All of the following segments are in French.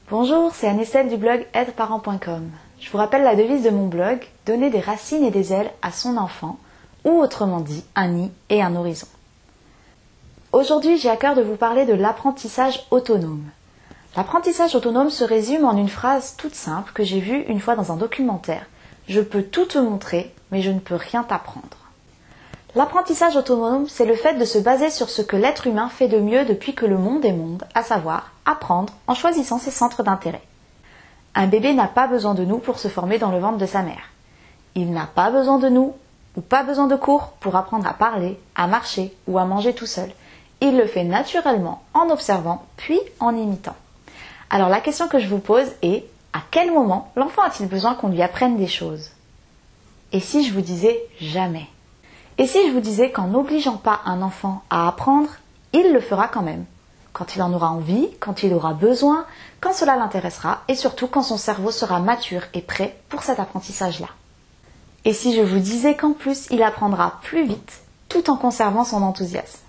Bonjour, c'est Anne-Estelle du blog aideparents.com. Je vous rappelle la devise de mon blog, donner des racines et des ailes à son enfant, ou autrement dit, un nid et un horizon. Aujourd'hui, j'ai à cœur de vous parler de l'apprentissage autonome. L'apprentissage autonome se résume en une phrase toute simple que j'ai vue une fois dans un documentaire. Je peux tout te montrer, mais je ne peux rien t'apprendre. L'apprentissage autonome, c'est le fait de se baser sur ce que l'être humain fait de mieux depuis que le monde est monde, à savoir apprendre en choisissant ses centres d'intérêt. Un bébé n'a pas besoin de nous pour se former dans le ventre de sa mère. Il n'a pas besoin de nous ou pas besoin de cours pour apprendre à parler, à marcher ou à manger tout seul. Il le fait naturellement en observant puis en imitant. Alors la question que je vous pose est, à quel moment l'enfant a-t-il besoin qu'on lui apprenne des choses? Et si je vous disais jamais? Et si je vous disais qu'en n'obligeant pas un enfant à apprendre, il le fera quand même, quand il en aura envie, quand il aura besoin, quand cela l'intéressera et surtout quand son cerveau sera mature et prêt pour cet apprentissage-là. Et si je vous disais qu'en plus il apprendra plus vite, tout en conservant son enthousiasme?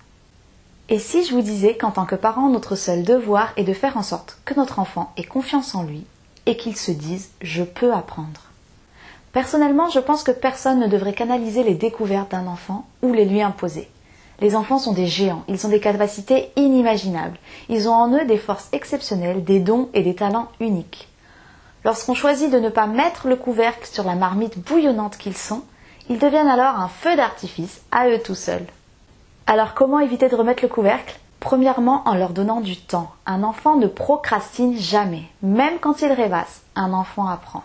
Et si je vous disais qu'en tant que parent, notre seul devoir est de faire en sorte que notre enfant ait confiance en lui et qu'il se dise « je peux apprendre ». Personnellement, je pense que personne ne devrait canaliser les découvertes d'un enfant ou les lui imposer. Les enfants sont des géants, ils ont des capacités inimaginables. Ils ont en eux des forces exceptionnelles, des dons et des talents uniques. Lorsqu'on choisit de ne pas mettre le couvercle sur la marmite bouillonnante qu'ils sont, ils deviennent alors un feu d'artifice à eux tout seuls. Alors comment éviter de remettre le couvercle? Premièrement, en leur donnant du temps. Un enfant ne procrastine jamais, même quand il rêvasse, un enfant apprend.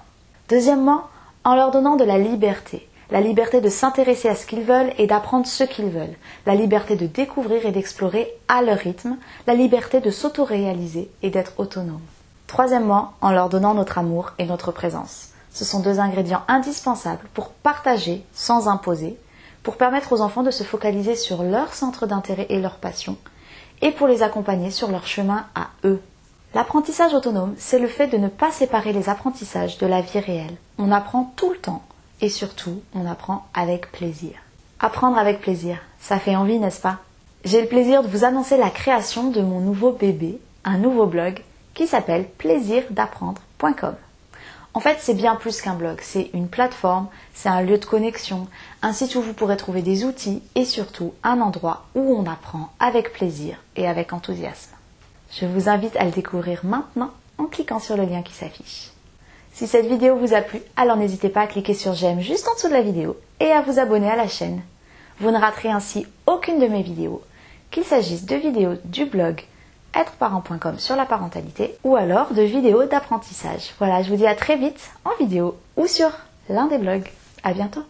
Deuxièmement, en leur donnant de la liberté de s'intéresser à ce qu'ils veulent et d'apprendre ce qu'ils veulent, la liberté de découvrir et d'explorer à leur rythme, la liberté de s'auto-réaliser et d'être autonome. Troisièmement, en leur donnant notre amour et notre présence. Ce sont deux ingrédients indispensables pour partager sans imposer, pour permettre aux enfants de se focaliser sur leur centre d'intérêt et leur passion, et pour les accompagner sur leur chemin à eux. L'apprentissage autonome, c'est le fait de ne pas séparer les apprentissages de la vie réelle. On apprend tout le temps et surtout, on apprend avec plaisir. Apprendre avec plaisir, ça fait envie, n'est-ce pas? J'ai le plaisir de vous annoncer la création de mon nouveau bébé, un nouveau blog qui s'appelle plaisirdapprendre.com. En fait, c'est bien plus qu'un blog, c'est une plateforme, c'est un lieu de connexion, un site où vous pourrez trouver des outils et surtout un endroit où on apprend avec plaisir et avec enthousiasme. Je vous invite à le découvrir maintenant en cliquant sur le lien qui s'affiche. Si cette vidéo vous a plu, alors n'hésitez pas à cliquer sur j'aime juste en dessous de la vidéo et à vous abonner à la chaîne. Vous ne raterez ainsi aucune de mes vidéos, qu'il s'agisse de vidéos du blog aideparents.com sur la parentalité ou alors de vidéos d'apprentissage. Voilà, je vous dis à très vite en vidéo ou sur l'un des blogs. À bientôt!